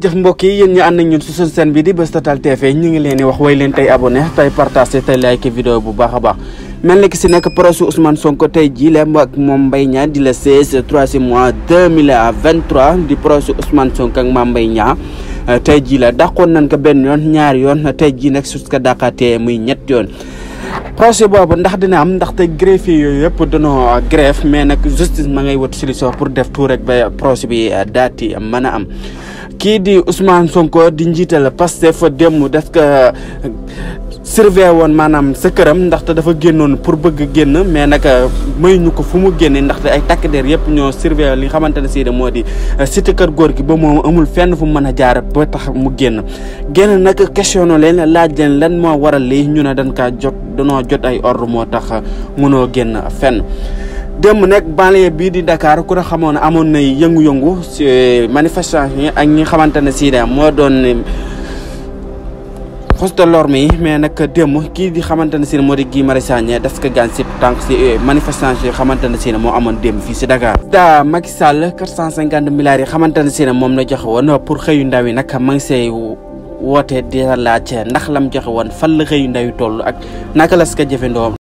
jëf mbokk yi yéen ñu ànd ak ñun su suñu chaîne bi di Buzz Total TV ñu ngi leen di wax way leen tey abonné tey partagé tey like vidéo bu baax a baax mel ni ki si nekk procès Ousmane Sonko tey jii la ak moom Mbaye Niang di la 16 3 mois 2023 di procès Ousmane Sonko ak Mame Mbaye Niang tey jii la dàqoon nañ ko benn yoon ñaari yoon tey jii nag su ko dàqaatee muy ñett yoon procès boobu ndax dina am ndax tey greffier yooyu yëpp danoo greffe mais nag justice ma ngay wut solution pour def tout rek ba procès bi daati mën a am kii di Ousmane Sonko di njiital Pastef démb daf ko surveiller woon maanaam sa këram ndaxte dafa génnoon pour bëgg génn mais nag may ñu ko fu mu génne ndaxte ay takk der yëpp ñoo surveiller li nga xamante ne si moo di cité kër góor gi ba moom amul fenn fu mu mën a jaar ba tax mu génn nag questionné leen laaj leen lan moo waral lii ñu ne dañ kaa danoo jot ay ordre moo tax mënoo génn fenn. démb nag banlieue bii di Dakar ku ne xamoon amoon na yëngu-yëngu ci manifestation yi ak ñi xamante ne si moo doon force de l'ordre yi mais nag démb kii di xamante ne si moo di Guy Marius Sagna daf ko gaañ si tànk si manifestation yi xamante ne si moo amoon démb fii si Dakar. daa Macky Sall 450 milliards yi xamante ne si moom la joxe woon pour xëyu ndaw yi nag ma ngi see woote di laaj ndax lam joxe woon fan la xëyu ndaw yi toll ak naka la si ko jëfandoo.